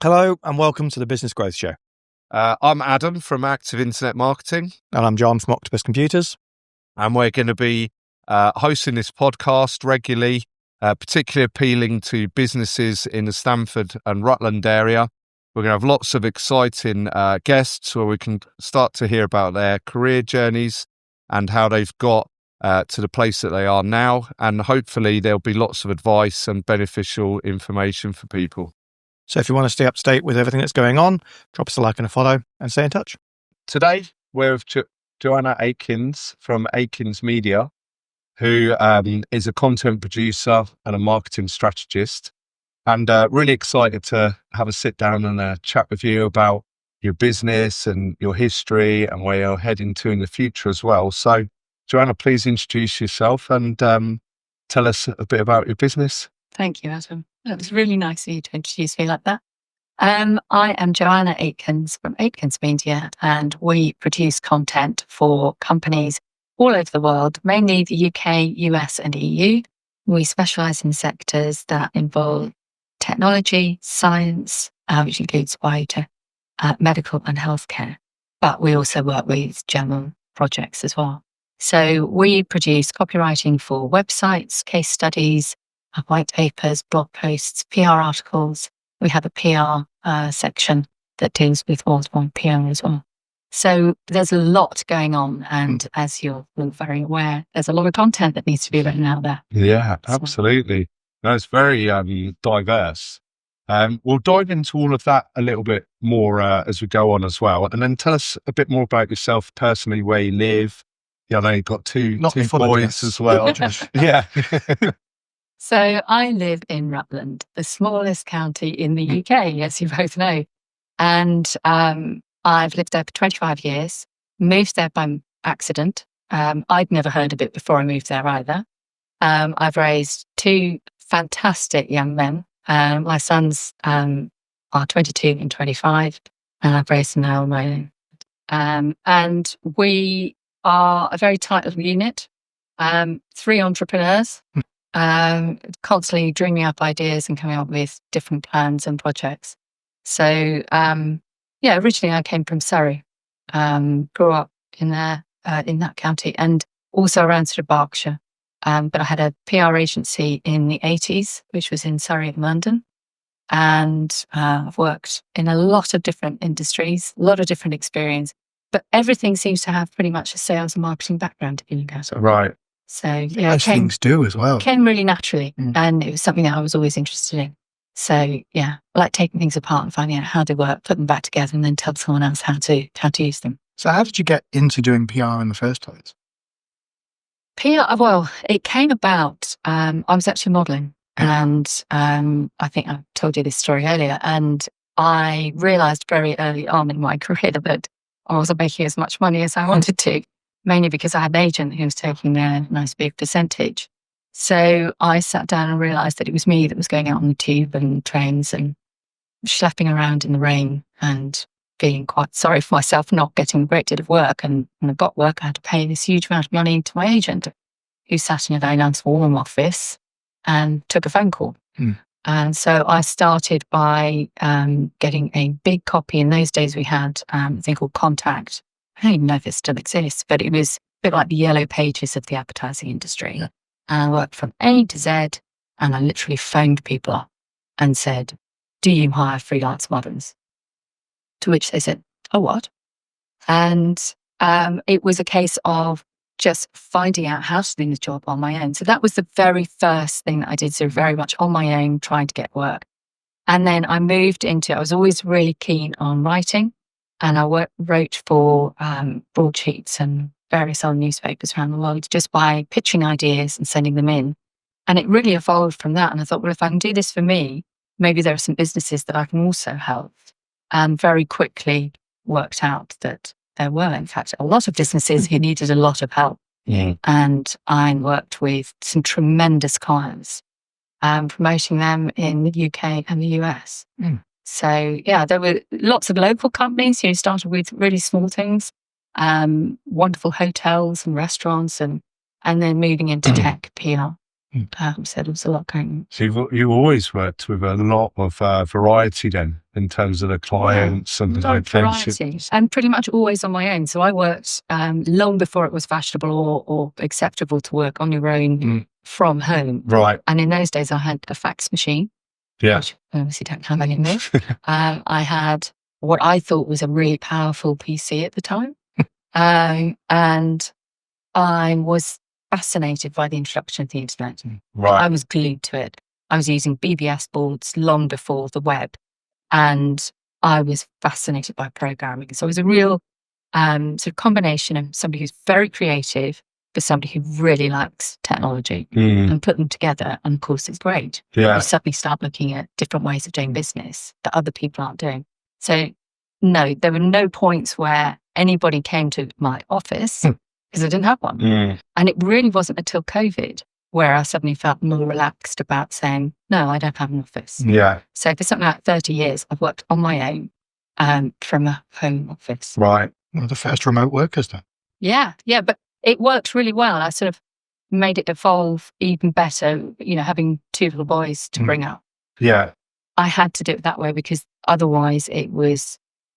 Hello and welcome to the Business Growth Show. I'm Adam from Active Internet Marketing. And I'm John from Octopus Computers. And we're going to be hosting this podcast regularly, particularly appealing to businesses in the Stamford and Rutland area. We're going to have lots of exciting guests where we can start to hear about their career journeys and how they've got to the place that they are now. And hopefully there'll be lots of advice and beneficial information for people. So if you want to stay up to date with everything that's going on, drop us a like and a follow and stay in touch. Today, we're with Joanna Aikens from Aikens Media, who is a content producer and a marketing strategist. And really excited to have a sit down and chat with you about your business and your history and where you're heading to in the future as well. So, Joanna, please introduce yourself and tell us a bit about your business. Thank you, Adam. That was really nice of you to introduce me like that. I am Joanna Aikens from Aikens Media, and we produce content for companies all over the world, mainly the UK, US and EU. We specialise in sectors that involve technology, science, which includes biotech, medical and healthcare. But we also work with general projects as well. So we produce copywriting for websites, case studies, white papers, blog posts, PR articles. We have a PR section that deals with worldwide PR as well. So there's a lot going on. And as you're very aware, there's a lot of content that needs to be written out there. Yeah, absolutely. That's very diverse. We'll dive into all of that a little bit more as we go on as well. And then tell us a bit more about yourself personally, where you live. Yeah, I know you've got two boys as well. Yeah. So I live in Rutland, the smallest county in the UK, as you both know. And I've lived there for 25 years, moved there by accident. I'd never heard of it before I moved there either. I've raised two fantastic young men. My sons are 22 and 25, and I've raised them now on my own. And we are a very tight little unit, 3 entrepreneurs. Constantly dreaming up ideas and coming up with different plans and projects. So, originally I came from Surrey, grew up in there, in that county, and also around sort of Berkshire. But I had a PR agency in the 80s, which was in Surrey and London. And I've worked in a lot of different industries, a lot of different experience, but everything seems to have pretty much a sales and marketing background, if you look at it. Right. So Things do as well. Came really naturally, and it was something that I was always interested in. So I like taking things apart and finding out how they work, put them back together, and then tell someone else how to use them. So how did you get into doing PR in the first place? PR, well, it came about. I was actually modelling, and I think I told you this story earlier. And I realised very early on in my career that I wasn't making as much money as I wanted to. Mainly because I had an agent who was taking a nice big percentage. So I sat down and realised that it was me that was going out on the tube and trains and schlepping around in the rain and feeling quite sorry for myself, not getting a great deal of work. And when I got work, I had to pay this huge amount of money to my agent, who sat in a very nice warm office and took a phone call. And so I started by getting a big copy. In those days, we had a thing called Contact. I don't even know if it still exists, but it was a bit like the yellow pages of the advertising industry. Yeah. And I worked from A to Z, and I literally phoned people up and said, "Do you hire freelance models?" To which they said, "Oh, what?" And it was a case of just finding out how to do the job on my own. So that was the very first thing that I did, so very much on my own, trying to get work. And then I moved into, I was always really keen on writing. And I wrote for broadsheets and various other newspapers around the world just by pitching ideas and sending them in. And it really evolved from that. And I thought, well, if I can do this for me, maybe there are some businesses that I can also help. And very quickly worked out that there were, in fact, a lot of businesses who needed a lot of help. And I worked with some tremendous clients, promoting them in the UK and the US. So there were lots of local companies who started with really small things, wonderful hotels and restaurants, and then moving into tech PR. So there was a lot going on. So you always worked with a lot of variety then in terms of the clients and the variety, and pretty much always on my own. So I worked long before it was fashionable or acceptable to work on your own from home. Right. And in those days, I had a fax machine, which I obviously don't have anymore. I had what I thought was a really powerful PC at the time. And I was fascinated by the introduction of the internet. Right. I was glued to it. I was using BBS boards long before the web, and I was fascinated by programming. So it was a real sort of combination of somebody who's very creative for somebody who really likes technology, and put them together. And of course, it's great. Yeah. You suddenly start looking at different ways of doing business that other people aren't doing. So no, there were no points where anybody came to my office because I didn't have one. And it really wasn't until COVID where I suddenly felt more relaxed about saying, no, I don't have an office. Yeah. So for something like 30 years, I've worked on my own from a home office. Right. One of the first remote workers then. Yeah. But it worked really well. I sort of made it evolve even better, having two little boys to bring up. Yeah. I had to do it that way because otherwise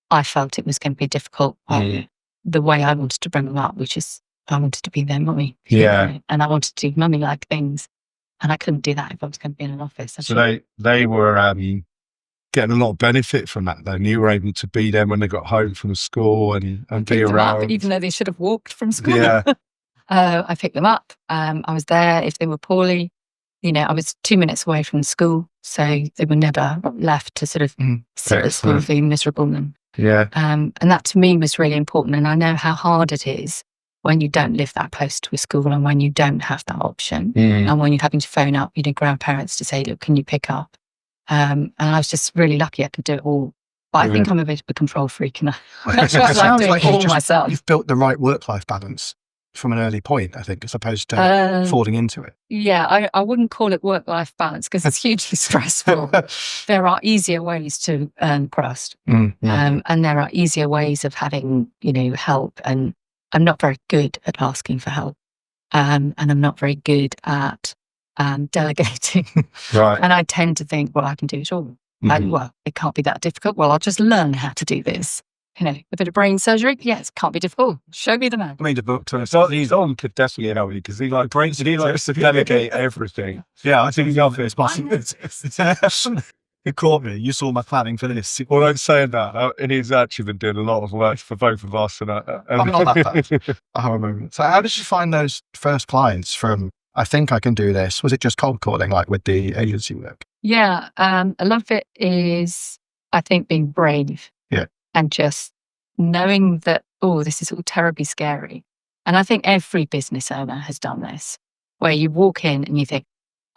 I felt it was going to be difficult the way I wanted to bring them up, which is I wanted to be their mummy. Yeah. And I wanted to do mummy-like things. And I couldn't do that if I was going to be in an office. So they were getting a lot of benefit from that then. You were able to be there when they got home from school and be around. Up, even though they should have walked from school. Yeah. I picked them up. I was there if they were poorly. I was 2 minutes away from school. So they were never left to sort of sit at school being miserable. And that to me was really important. And I know how hard it is when you don't live that close to a school and when you don't have that option. And when you're having to phone up, grandparents to say, look, can you pick up? And I was just really lucky I could do it all. But I think I'm a bit of a control freak. And It sounds like myself. You've built the right work-life balance from an early point, I think, as opposed to falling into it. Yeah, I wouldn't call it work-life balance because it's hugely stressful. There are easier ways to earn crust. And there are easier ways of having, help. And I'm not very good at asking for help. And I'm not very good at delegating. Right. And I tend to think, well, I can do it all. And, well, it can't be that difficult. Well, I'll just learn how to do this. A bit of brain surgery. Yes, can't be difficult. Show me the man. I mean, the book to he's on could definitely help you because he likes to delegate everything. Yeah, I think the office. You caught me. You saw my planning for this. Well, I'm saying that, and he's actually been doing a lot of work for both of us. And I'm not that bad. I have a moment. So how did you find those first clients from, I think I can do this? Was it just cold calling, like with the agency work? Yeah, a lot of it is, I think, being brave. Yeah. And just knowing that, this is all terribly scary. And I think every business owner has done this, where you walk in and you think,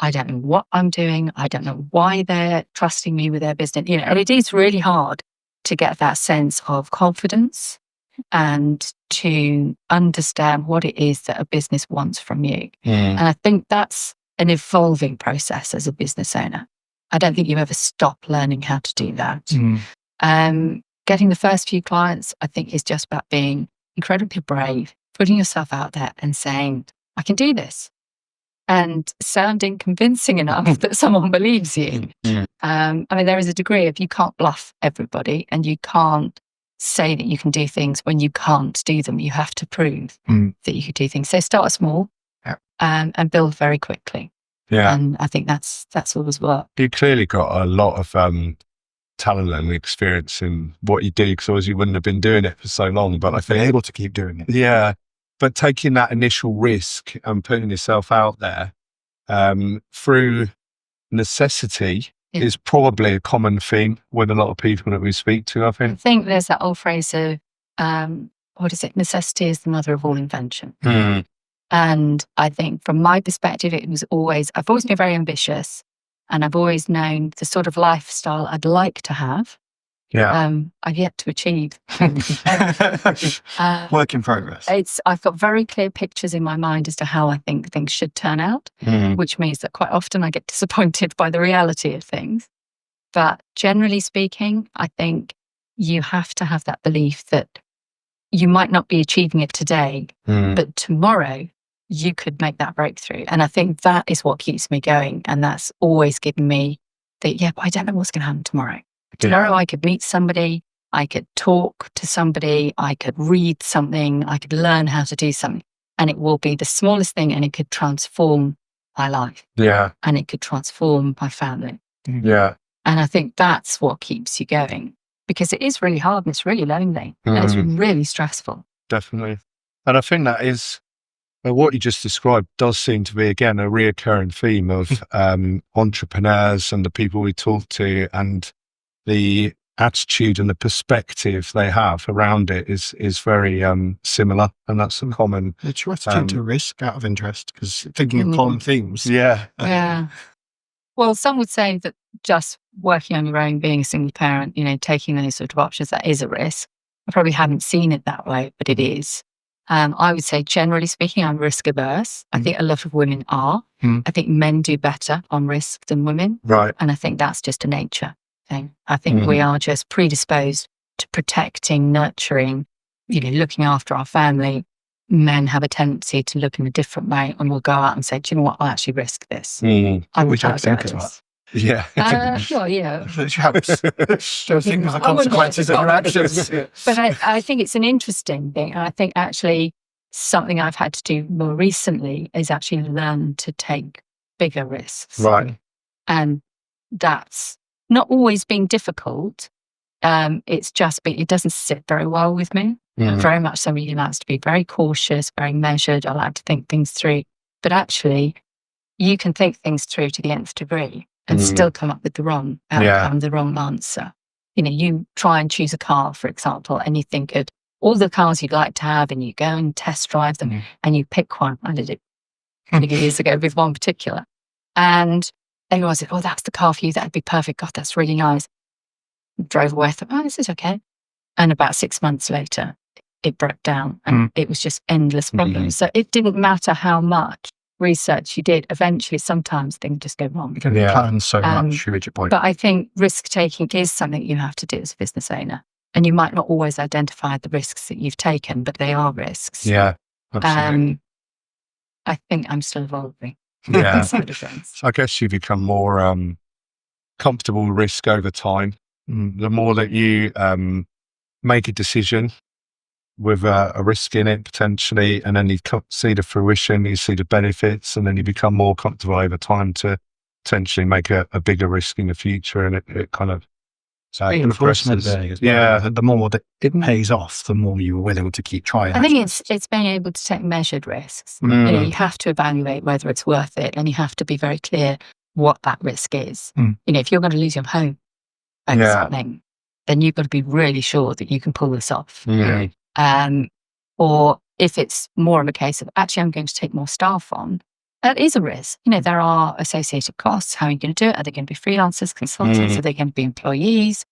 I don't know what I'm doing. I don't know why they're trusting me with their business. And it is really hard to get that sense of confidence and to understand what it is that a business wants from you. And I think that's an evolving process as a business owner. I don't think you ever stop learning how to do that. Getting the first few clients, I think, is just about being incredibly brave, putting yourself out there and saying, I can do this. And sounding convincing enough that someone believes you. I mean, there is a degree of you can't bluff everybody and you can't say that you can do things when you can't do them. You have to prove that you can do things. So start small and build very quickly. Yeah. And I think that's always worked. You clearly got a lot of talent and experience in what you do because otherwise you wouldn't have been doing it for so long. But I think able to keep doing it. Yeah. But taking that initial risk and putting yourself out there through necessity is probably a common theme with a lot of people that we speak to, I think. I think there's that old phrase of, what is it? Necessity is the mother of all invention. And I think from my perspective, I've always been very ambitious and I've always known the sort of lifestyle I'd like to have. Yeah. I've yet to achieve. Work in progress. I've got very clear pictures in my mind as to how I think things should turn out, which means that quite often I get disappointed by the reality of things. But generally speaking, I think you have to have that belief that you might not be achieving it today, but tomorrow you could make that breakthrough. And I think that is what keeps me going. And that's always given me but I don't know what's going to happen tomorrow. Tomorrow I could meet somebody, I could talk to somebody, I could read something, I could learn how to do something. And it will be the smallest thing and it could transform my life. Yeah. And it could transform my family. Yeah. And I think that's what keeps you going, because it is really hard and it's really lonely and it's really stressful. Definitely. And I think that is what you just described does seem to be, again, a reoccurring theme of entrepreneurs and the people we talk to, and the attitude and the perspective they have around it is very similar. And that's a common. It's your attitude to risk, out of interest, because thinking of common themes. Yeah. Yeah. Well, some would say that just working on your own, being a single parent, taking those sort of options, that is a risk. I probably haven't seen it that way, but it is. I would say, generally speaking, I'm risk averse. I think a lot of women are. I think men do better on risk than women. Right. And I think that's just a nature thing. I think we are just predisposed to protecting, nurturing, looking after our family. Men have a tendency to look in a different way and will go out and say, do you know what, I'll actually risk this. I Which I think as well. Yeah. Well, yeah. Which helps. So think of the consequences of your actions. But I think it's an interesting thing. And I think actually something I've had to do more recently is actually learn to take bigger risks. Right. And that's not always been difficult. It's just it doesn't sit very well with me. I'm very much somebody who likes to be very cautious, very measured. I like to think things through. But actually, you can think things through to the nth degree and still come up with the wrong outcome, the wrong answer. You try and choose a car, for example, and you think of all the cars you'd like to have, and you go and test drive them, and you pick one. I did it a few years ago with one particular. And everyone said, oh, that's the car for you. That'd be perfect. God, that's really nice. Drove away, thought, oh, this is okay. And about 6 months later, it broke down and it was just endless problems. So it didn't matter how much research you did. Eventually, sometimes things just go wrong. You can plan so much, you reach your point. But I think risk taking is something you have to do as a business owner. And you might not always identify the risks that you've taken, but they are risks. Yeah, absolutely. I think I'm still evolving. Yeah. Side of things. So I guess you become more comfortable with risk over time. The more that you make a decision with a risk in it potentially, and then you see the fruition, you see the benefits, and then you become more comfortable over time to potentially make a bigger risk in the future, and it kind of reinforcement there as well. Yeah, the more that it pays off, the more you're willing to keep trying. I think it's being able to take measured risks. You have to evaluate whether it's worth it, and you have to be very clear what that risk is. If you're going to lose your home over something, then you've got to be really sure that you can pull this off. Or if it's more of a case of actually I'm going to take more staff on, that is a risk. There are associated costs. How are you going to do it? Are they going to be freelancers, consultants? Are they going to be employees?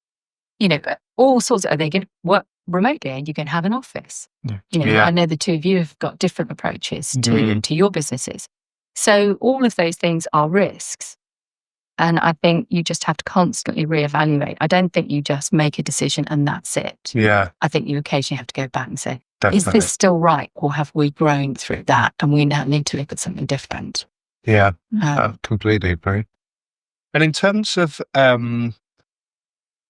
All sorts of, are they going to work remotely? Are you going to have an office? I know the two of you have got different approaches to your businesses. So all of those things are risks. And I think you just have to constantly reevaluate. I don't think you just make a decision and that's it. Yeah. I think you occasionally have to go back and say, Definitely. Is this still right? Or have we grown through that and we now need to look at something different? Yeah, completely agree. And in terms of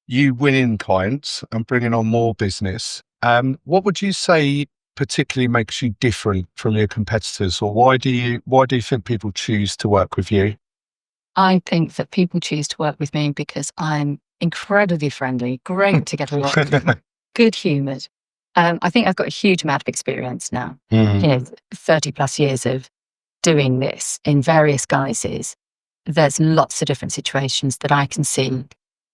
you winning clients and bringing on more business, what would you say particularly makes you different from your competitors, or why do you think people choose to work with you? I think that people choose to work with me because I'm incredibly friendly, great to get along with, good humoured. I think I've got a huge amount of experience now, 30 plus years of doing this in various guises. There's lots of different situations that I can see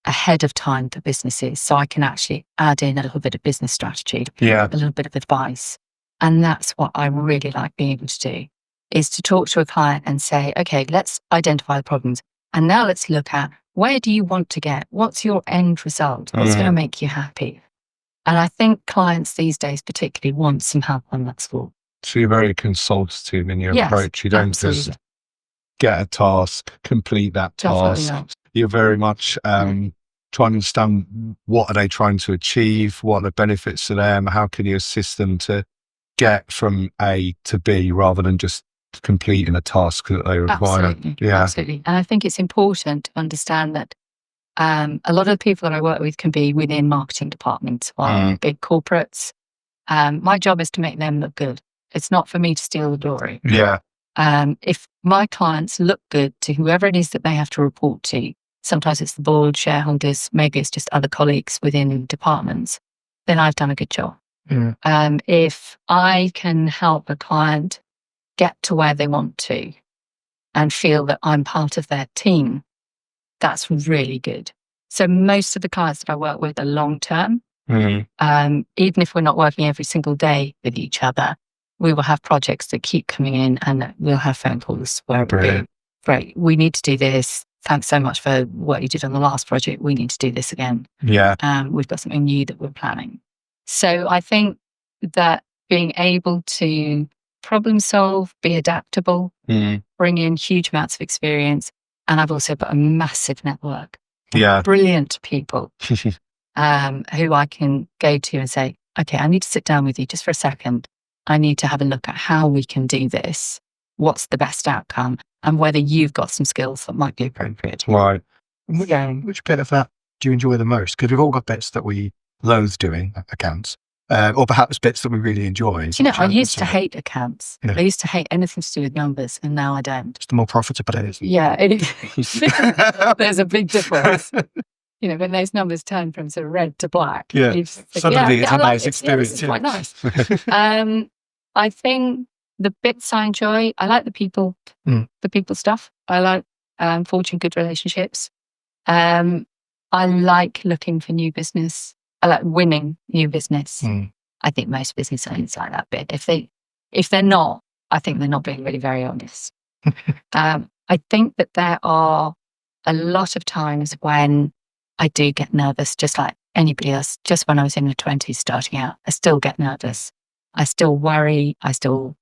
ahead of time for businesses. So I can actually add in a little bit of business strategy, a little bit of advice. And that's what I really like being able to do, is to talk to a client and say, okay, let's identify the problems. And now let's look at, where do you want to get? What's your end result? What's going to make you happy? And I think clients these days particularly want some help on that score. So you're very consultative in your approach. You don't just get a task, complete that task. You're very much trying to understand, what are they trying to achieve? What are the benefits to them? How can you assist them to get from A to B rather than just completing a task that they require. Absolutely. Absolutely. And I think it's important to understand that a lot of the people that I work with can be within marketing departments or big corporates. My job is to make them look good. It's not for me to steal the glory. Yeah. If my clients look good to whoever it is that they have to report to, sometimes it's the board, shareholders, maybe it's just other colleagues within departments, then I've done a good job. If I can help a client get to where they want to and feel that I'm part of their team, that's really good. So most of the clients that I work with are long term. Even if we're not working every single day with each other, we will have projects that keep coming in and we'll have phone calls where it will be, great, we need to do this. Thanks so much for what you did on the last project. We need to do this again. Yeah. We've got something new that we're planning. So I think that being able to problem solve, be adaptable, bring in huge amounts of experience. And I've also got a massive network of brilliant people who I can go to and say, okay, I need to sit down with you just for a second. I need to have a look at how we can do this. What's the best outcome? And whether you've got some skills that might be appropriate. Right. Which bit of that do you enjoy the most? Because we've all got bits that we loathe doing, accounts, or perhaps bits that we really enjoy. You know, I used to hate accounts. I used to hate anything to do with numbers, and now I don't. It's the more profitable it is. Yeah, there's a big difference. You know, when those numbers turn from sort of red to black. Suddenly it's a nice experience. It's quite nice. I think the bits I enjoy, I like the people stuff. I like forging good relationships. I like looking for new business. I like winning new business. I think most business owners like that bit. If they're not, I think they're not being really very honest. I think that there are a lot of times when I do get nervous, just like anybody else. Just when I was in my 20s starting out, I still get nervous. I still worry. I still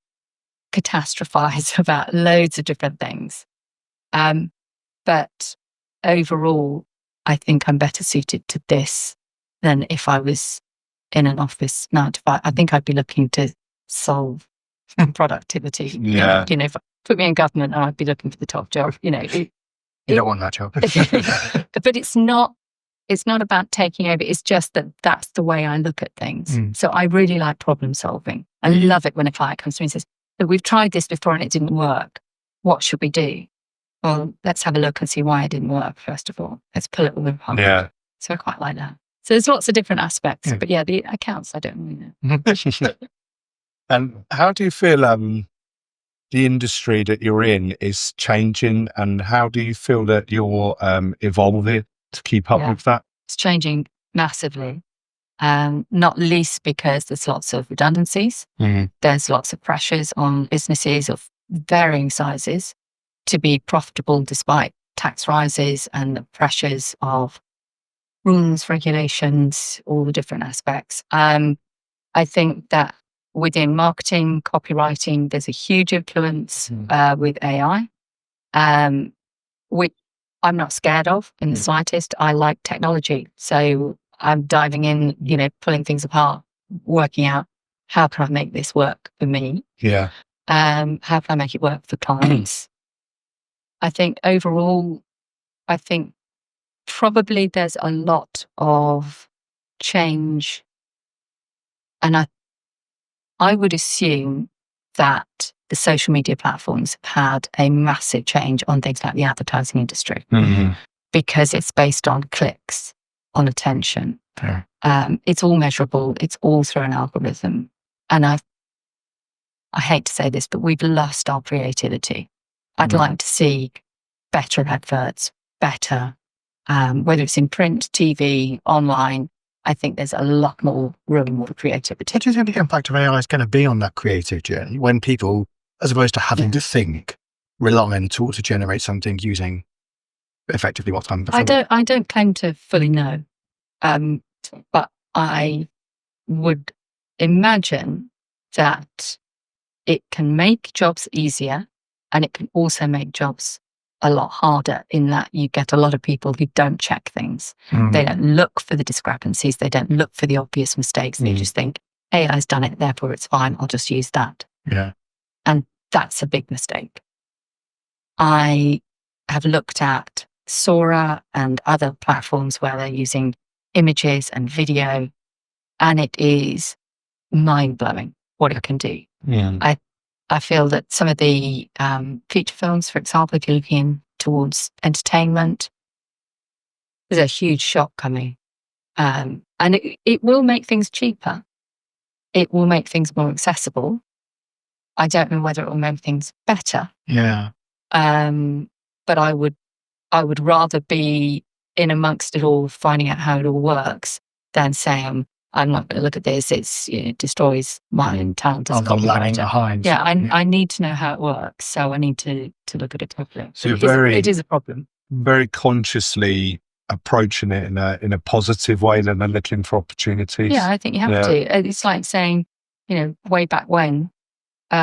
catastrophize about loads of different things. But overall, I think I'm better suited to this than if I was in an office 9 to 5. I think I'd be looking to solve productivity. Yeah. You know, if put me in government, I'd be looking for the top job. You know, you don't want that job. But it's not about taking over. It's just that that's the way I look at things. So I really like problem solving. I love it when a client comes to me and says, "So we've tried this before and it didn't work. What should we do?" Well, let's have a look and see why it didn't work, first of all. Let's pull it all apart. Yeah. So I quite like that. So there's lots of different aspects. But yeah, the accounts, I don't really know. And how do you feel the industry that you're in is changing, and how do you feel that you're evolving to keep up with that? It's changing massively, not least because there's lots of redundancies. There's lots of pressures on businesses of varying sizes to be profitable despite tax rises and the pressures of rules, regulations, all the different aspects. I think that within marketing, copywriting, there's a huge influence with AI, which I'm not scared of in the slightest. I like technology. So I'm diving in, you know, pulling things apart, working out how can I make this work for me? Yeah. How can I make it work for clients? I think overall, probably there's a lot of change. And I would assume that the social media platforms have had a massive change on things like the advertising industry because it's based on clicks, on attention. It's all measurable. It's all through an algorithm. And I hate to say this, but we've lost our creativity. I'd like to see better adverts, better, whether it's in print, TV, online. I think there's a lot more room for creativity. What do you think the impact of AI is going to be on that creative journey when people, as opposed to having to think, rely on a tool to generate something using effectively what's done before? I don't claim to fully know, but I would imagine that it can make jobs easier and it can also make jobs a lot harder in that you get a lot of people who don't check things. They don't look for the discrepancies. They don't look for the obvious mistakes. They just think AI's done it, therefore it's fine. I'll just use that. Yeah. And that's a big mistake. I have looked at Sora and other platforms where they're using images and video, and it is mind-blowing what it can do. Yeah. I feel that some of the feature films, for example, if you're looking towards entertainment, there's a huge shock coming. And it will make things cheaper. It will make things more accessible. I don't know whether it will make things better. Yeah. But I would rather be in amongst it all, finding out how it all works, than saying, I'm not going to look at this. It destroys my talent as a I'm lagging copywriter. behind. Yeah, I need to know how it works, so I need to look at it properly. So it is a problem. Very consciously approaching it in a positive way, and then looking for opportunities. Yeah, I think you have to. It's like saying, way back when,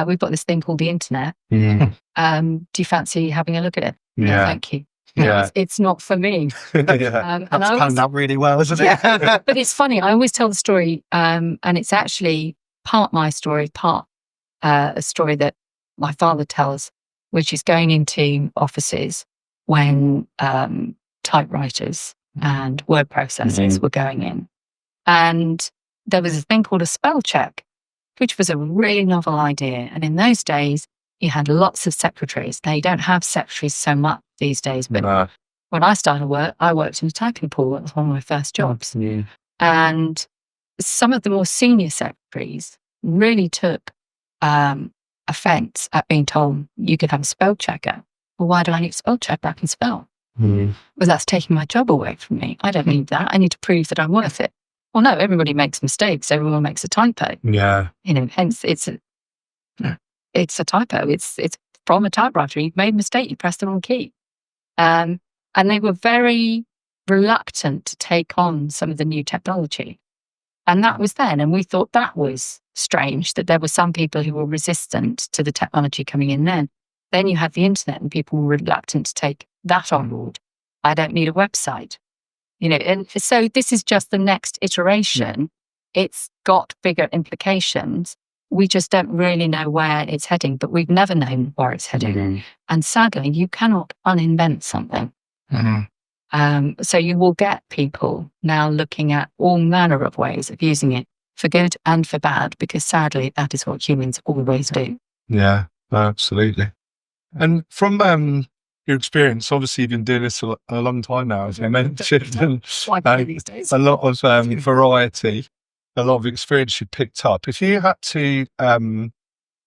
we've got this thing called the internet. Mm. Do you fancy having a look at it? No, Yeah. thank you. Yeah. It's not for me. Yeah. And I That's always- panned out really well, isn't it? Yeah. But it's funny. I always tell the story, and it's actually part my story, part a story that my father tells, which is going into offices when typewriters and word processors were going in, and there was a thing called a spell check, which was a really novel idea. And in those days, you had lots of secretaries. Now, you don't have secretaries so much these days, but when I started work, I worked in a typing pool. That was one of my first jobs. Yeah. And some of the more senior secretaries really took offense at being told you could have a spell checker. Well, why do I need a spell checker? I can spell. Mm. Well, that's taking my job away from me. I don't need that. I need to prove that I'm worth it. Well, no, everybody makes mistakes. Everyone makes a typo. Yeah. Hence it's a typo. It's from a typewriter. You've made a mistake. You pressed the wrong key. And they were very reluctant to take on some of the new technology. And that was then. And we thought that was strange, that there were some people who were resistant to the technology coming in then. Then you had the internet and people were reluctant to take that on board. I don't need a website. And so this is just the next iteration. It's got bigger implications. We just don't really know where it's heading, but we've never known where it's heading. Mm-hmm. And sadly, you cannot uninvent something. Mm-hmm. So you will get people now looking at all manner of ways of using it for good and for bad, because sadly, that is what humans always do. Yeah, absolutely. And from your experience, obviously you've been doing this a long time now, as you mentioned, and These days. a lot of variety, a lot of experience you picked up. If you had to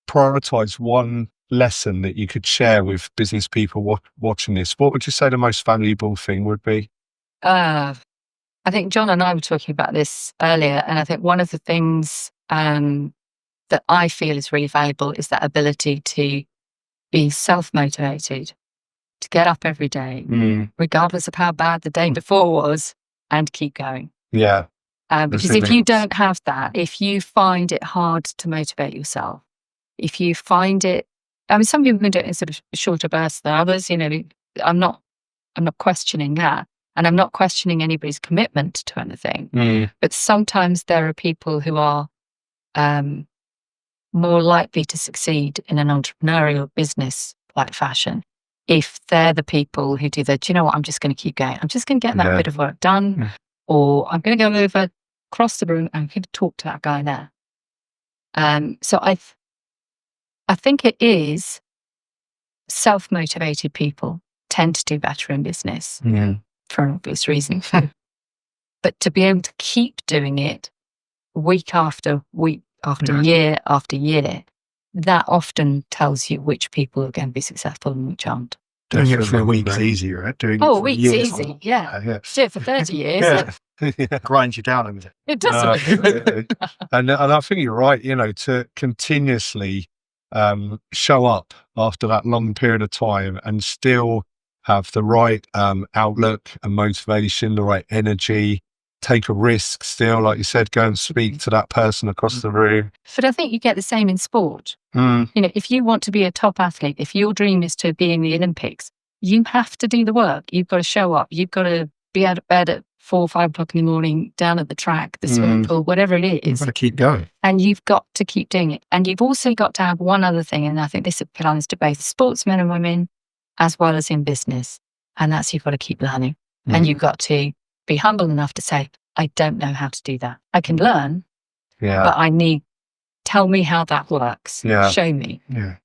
prioritize one lesson that you could share with business people watching this, what would you say the most valuable thing would be? I think John and I were talking about this earlier, and I think one of the things that I feel is really valuable is that ability to be self-motivated, to get up every day, regardless of how bad the day before was, and keep going. Yeah. Because if you don't have that, if you find it hard to motivate yourself, if you find it, some people can do it in sort of shorter bursts than others. I'm not questioning that, and I'm not questioning anybody's commitment to anything. But sometimes there are people who are more likely to succeed in an entrepreneurial business-like fashion if they're the people who do you know what, I'm just going to keep going. I'm just going to get that bit of work done, or I'm going to go over across the room and I'm going to talk to that guy there. So I think it is self-motivated people tend to do better in business for an obvious reason. But to be able to keep doing it week after week after year after year, that often tells you which people are going to be successful and which aren't. Doing it for a week's easy, right? Doing it Oh, a for week's years. easy, yeah. Yeah. Do it for 30 years. Yeah. Grinds you down a bit. It doesn't. Absolutely. And I think you're right, to continuously show up after that long period of time and still have the right outlook and motivation, the right energy, take a risk still, like you said, go and speak to that person across the room. But I think you get the same in sport. If you want to be a top athlete, if your dream is to be in the Olympics, you have to do the work. You've got to show up. You've got to be out of bed at 4 or 5 o'clock in the morning, down at the track, the swimming pool, whatever it You've is. got to keep going. And you've got to keep doing it. And you've also got to have one other thing, and I think this applies to both sportsmen and women, as well as in business. And that's you've got to keep learning. And you've got to be humble enough to say, I don't know how to do that. I can learn, but tell me how that works. Yeah. Show me. Yeah.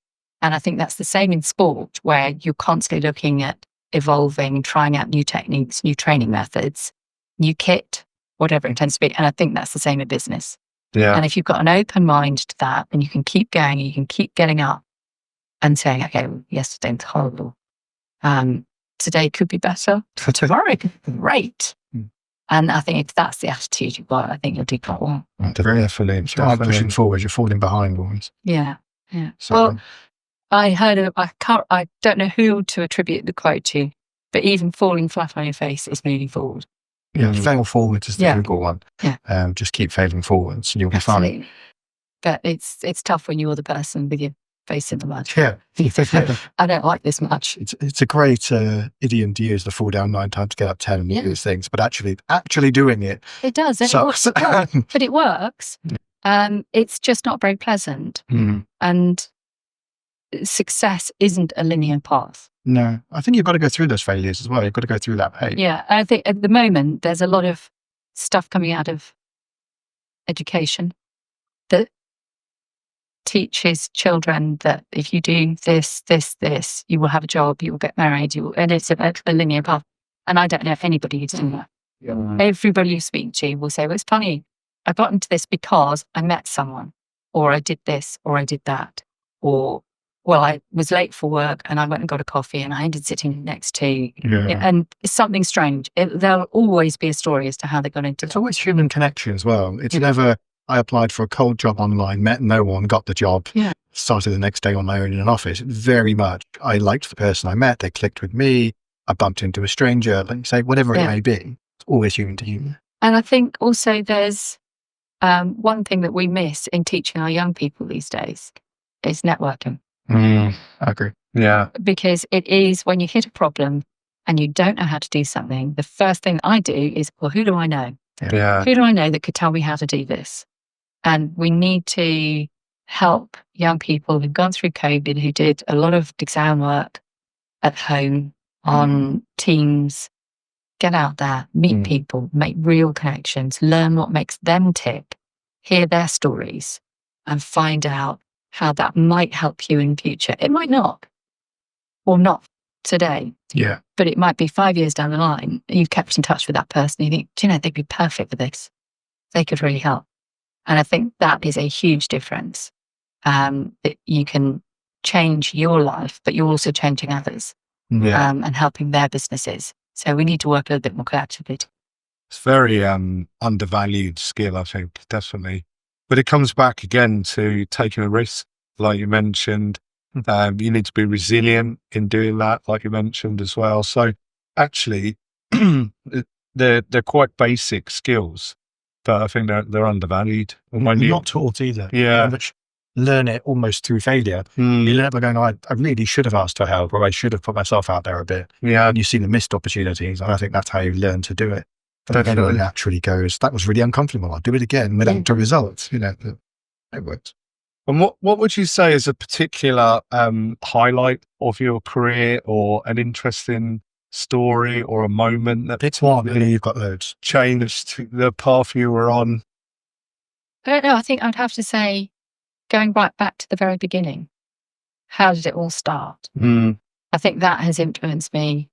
And I think that's the same in sport, where you're constantly looking at evolving, trying out new techniques, new training methods, new kit, whatever it tends to be. And I think that's the same in business. Yeah. And if you've got an open mind to that, then you can keep going, you can keep getting up and saying, okay, well, yesterday was horrible. Today could be better. Tomorrow could be great. And I think if that's the attitude you've got, I think you'll do quite well. Definitely. Start pushing forward. You're falling behind always. Yeah. Yeah. So, Well, I heard I don't know who to attribute the quote to, but even falling flat on your face is moving forward. yeah, fail forwards is the Google one. Yeah. Just keep failing forwards and you'll be fine. Absolutely. But it's tough when you're the person with your face in the mud. Yeah. I don't like this much. It's a great idiom to use, the fall down 9 times, get up 10 and all these things, but actually doing it It does. And sucks. it works, but it works. It's just not very pleasant. And success isn't a linear path. No, I think you've got to go through those failures as well. You've got to go through that pain. Yeah. I think at the moment, there's a lot of stuff coming out of education that teaches children that if you do this, you will have a job, you will get married, and it's a linear path. And I don't know if anybody who's doing that. Everybody you speak to will say, well, it's funny, I got into this because I met someone, or I did this, or I did that, or, well, I was late for work and I went and got a coffee and I ended sitting next to, and it's something strange. There'll always be a story as to how they got into it. It's always human connection as well. It's never, I applied for a cold job online, met no one, got the job, started the next day on my own in an office. Very much, I liked the person I met, they clicked with me, I bumped into a stranger, like you say, whatever it may be. It's always human to human. And I think also there's one thing that we miss in teaching our young people these days is networking. I agree. Yeah. Because it is when you hit a problem and you don't know how to do something, the first thing I do is, well, who do I know? Yeah. Who do I know that could tell me how to do this? And we need to help young people who've gone through COVID, who did a lot of exam work at home on Teams, get out there, meet people, make real connections, learn what makes them tick, hear their stories, and find out how that might help you in the future. It might not, or not today. Yeah. But it might be 5 years down the line, you've kept in touch with that person, you think, do you know, they'd be perfect for this. They could really help. And I think that is a huge difference. That you can change your life, but you're also changing others and helping their businesses. So we need to work a little bit more collaboratively. It's very undervalued skill, I think, definitely. But it comes back again to taking a risk, like you mentioned. You need to be resilient in doing that, like you mentioned as well. So actually, they're quite basic skills, but I think they're undervalued. Not taught either. Yeah. Which learn it almost through failure. You learn by going, I really should have asked for help, or I should have put myself out there a bit. Yeah. And you see the missed opportunities, and I think that's how you learn to do it. But then Definitely. it naturally goes, that was really uncomfortable, I'll do it again without the results. You know, it works. And what would you say is a particular highlight of your career, or an interesting story, or a moment that It's one, really, you've got loads. changed the path you were on? I don't know. I think I'd have to say, going right back to the very beginning, how did it all start? I think that has influenced me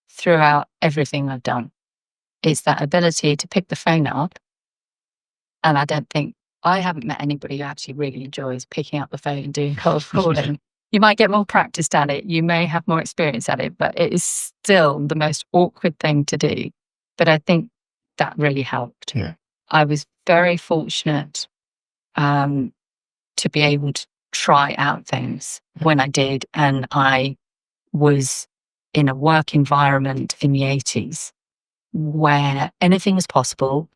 throughout everything I've done. It's that ability to pick the phone up. And I haven't met anybody who actually really enjoys picking up the phone and doing cold calling. You might get more practiced at it. You may have more experience at it, but it is still the most awkward thing to do. But I think that really helped. Yeah. I was very fortunate to be able to try out things when I did. And I was in a work environment in the 80s where anything was possible,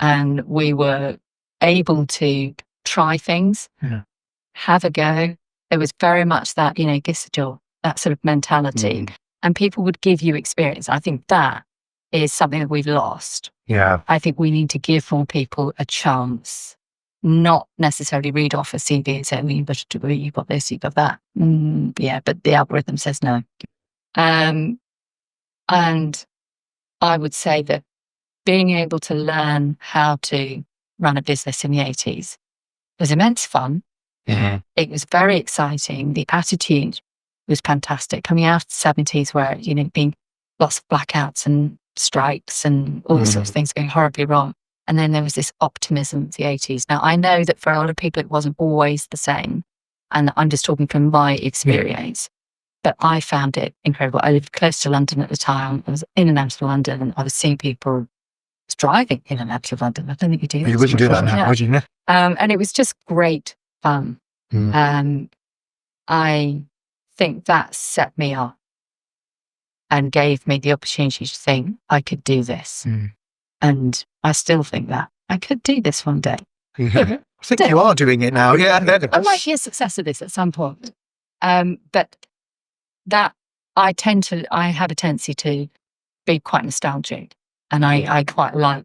and we were able to try things, have a go. There was very much that, give us a job, that sort of mentality. And people would give you experience. I think that is something that we've lost. Yeah. I think we need to give more people a chance, not necessarily read off a CV and say, well, you've got a degree, you've got this, you've got that. Yeah, but the algorithm says no. And I would say that being able to learn how to run a business in the 80s was immense fun. Mhm. It was very exciting. The attitude was fantastic. Coming out of the 70s where, being lots of blackouts and strikes and all sorts of things going horribly wrong. And then there was this optimism of the 80s. Now, I know that for a lot of people, it wasn't always the same. And I'm just talking from my experience. But I found it incredible. I lived close to London at the time. I was in and out of London, and I was seeing people driving in and out of London. I don't think you do that. You wouldn't do that now, would you? And it was just great fun. I think that set me up and gave me the opportunity to think I could do this. And I still think that I could do this one day. I think you are doing it now. Yeah. I might be a success of this at some point. But that I have a tendency to be quite nostalgic, and I quite like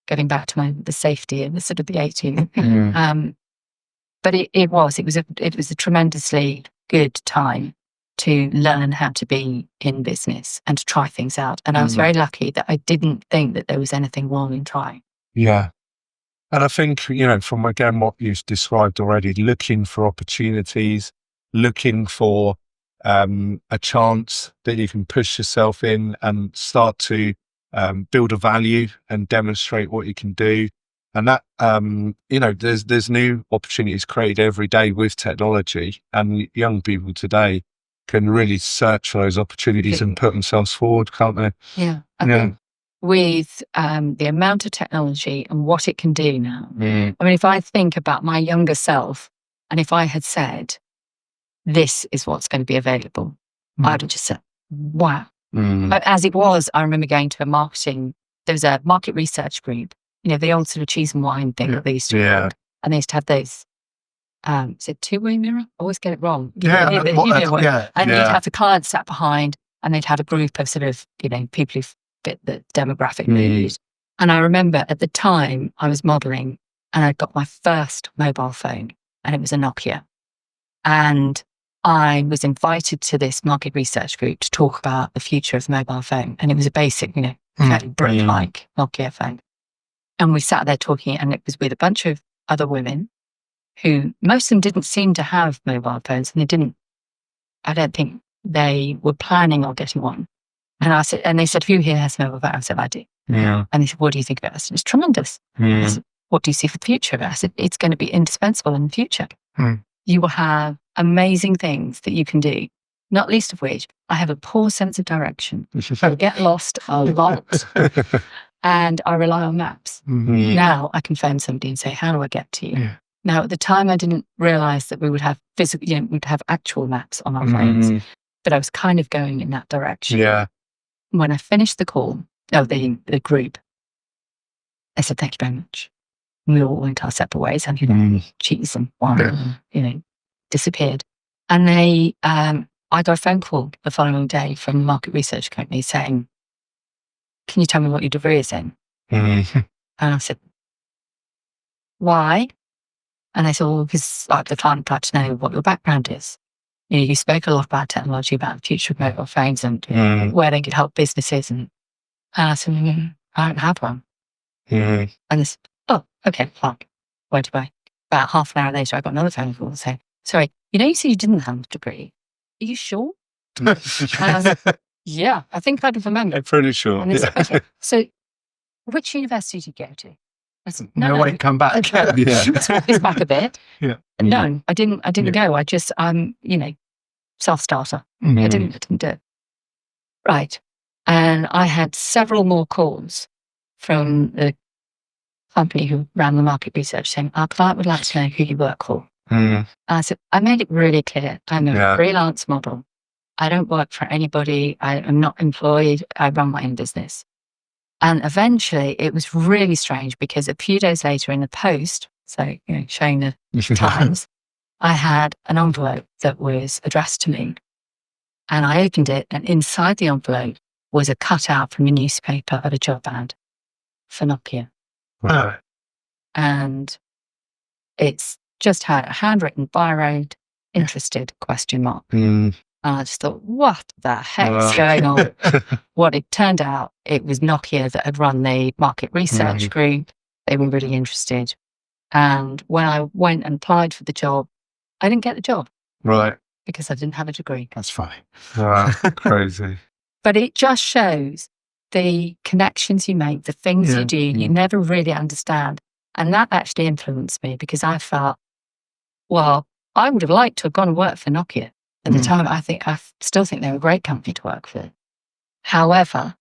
getting back to the safety and the sort of the 80s. But it was a tremendously good time to learn how to be in business and to try things out. And I was very lucky that I didn't think that there was anything wrong in trying. Yeah. And I think, from again, what you've described already, looking for opportunities, looking for a chance that you can push yourself in and start to build a value and demonstrate what you can do. And that, there's new opportunities created every day with technology, and young people today can really search for those opportunities and put themselves forward, can't they? Yeah. I think with the amount of technology and what it can do now. I mean, if I think about my younger self, and if I had said, this is what's going to be available, I would have just said, wow. But as it was, I remember going to there was a market research group, the old sort of cheese and wine thing that they used to call, and they used to have those, is it two-way mirror? I always get it wrong. Yeah. And you'd have the clients sat behind, and they'd have a group of sort of, people who fit the demographic need. And I remember at the time I was modeling, and I got my first mobile phone, and it was a Nokia. And I was invited to this market research group to talk about the future of the mobile phone. And it was a basic, fairly brick-like Nokia phone. And we sat there talking, and it was with a bunch of other women who, most of them didn't seem to have mobile phones, and I don't think they were planning on getting one. And I said, and they said, who here has a mobile phone? I said, I do. Yeah. And they said, what do you think about it? I said, it's tremendous. I said, what do you see for the future of it? I said, it's going to be indispensable in the future. You will have amazing things that you can do, not least of which I have a poor sense of direction. I get lost a lot, and I rely on maps. Now I can phone somebody and say, how do I get to you? Now, at the time, I didn't realize that we would have we'd have actual maps on our phones, but I was kind of going in that direction. Yeah. When I finished the call, the group, I said, thank you very much. We all went our separate ways, and cheese and wine, disappeared. And I got a phone call the following day from a market research company saying, can you tell me what your degree is in? And I said, why? And I said, well, because the client would like to know what your background is. You spoke a lot about technology, about the future of mobile phones and where they could help businesses. And I said, I don't have one. And they said, oh, okay, fine. Where do I? About half an hour later, I got another phone call saying, sorry, you said you didn't have a degree. Are you sure? And I said, yeah, I think I'd remember. I'm pretty sure. And they said, okay, so which university did you go to? I said, no way to come back. It's back a bit. Yeah. No, I didn't go. I just, self-starter. I didn't do it. Right. And I had several more calls from the company who ran the market research saying, our client would like to know who you work for. I said, I made it really clear. I'm a freelance model. I don't work for anybody. I am not employed. I run my own business. And eventually it was really strange because a few days later in the post, so, showing the times, I had an envelope that was addressed to me. And I opened it, and inside the envelope was a cutout from a newspaper of a job ad for Nokia. Right. And it's just had a handwritten biro, interested, ? Mm. I just thought, what the heck's going on? What it turned out, it was Nokia that had run the market research group. They were really interested. And when I went and applied for the job, I didn't get the job. Right. Because I didn't have a degree. That's funny. Wow. Crazy. But it just shows the connections you make, the things you do, you never really understand. And that actually influenced me because I felt, well, I would have liked to have gone and worked for Nokia at the time. I still think they're a great company to work for. However,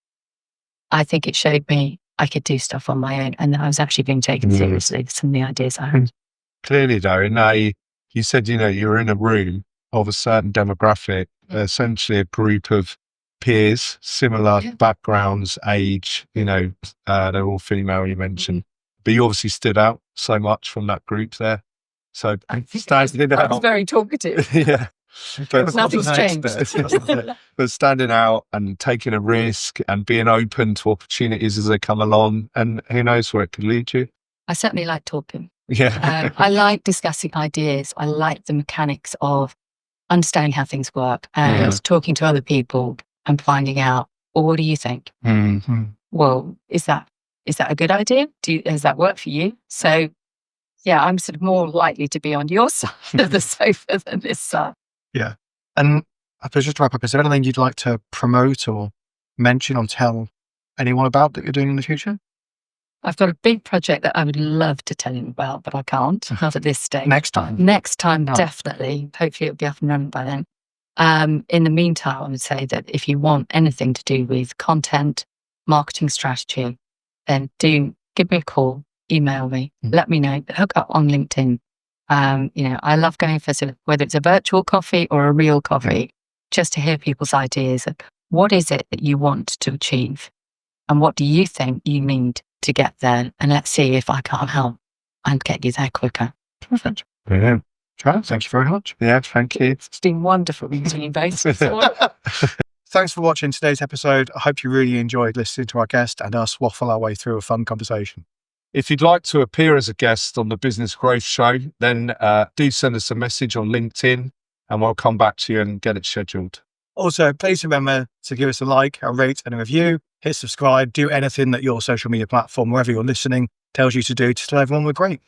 I think it showed me I could do stuff on my own and that I was actually being taken seriously with some of the ideas I had. Clearly, though, you said, you were in a room of a certain demographic, essentially a group of peers, similar backgrounds, age, they're all female, you mentioned. But you obviously stood out so much from that group there. So standing out. I was very talkative. Yeah. But nothing's changed. But standing out and taking a risk and being open to opportunities as they come along, and who knows where it could lead you. I certainly like talking. Yeah. I like discussing ideas. I like the mechanics of understanding how things work and talking to other people and finding out, well, what do you think? Mm-hmm. Well, is that a good idea? Does that work for you? So, yeah, I'm sort of more likely to be on your side of the sofa than this side. Yeah. And I suppose just to wrap up, is there anything you'd like to promote or mention or tell anyone about that you're doing in the future? I've got a big project that I would love to tell you about, but I can't, not at this stage. Next time, Definitely. Hopefully it'll be up and running by then. In the meantime, I would say that if you want anything to do with content, marketing strategy, then do give me a call, email me, let me know, hook up on LinkedIn. I love going for sort of, whether it's a virtual coffee or a real coffee, just to hear people's ideas of what is it that you want to achieve and what do you think you need to get there, and let's see if I can't help and get you there quicker. Perfect. Brilliant. Thank you very much. Yeah, thank you. It's been wonderful meeting you both. Thanks for watching today's episode. I hope you really enjoyed listening to our guest and us waffle our way through a fun conversation. If you'd like to appear as a guest on the Business Growth Show, then do send us a message on LinkedIn and we'll come back to you and get it scheduled. Also, please remember to give us a like, a rate and a review. Hit subscribe. Do anything that your social media platform, wherever you're listening, tells you to do to tell everyone we're great.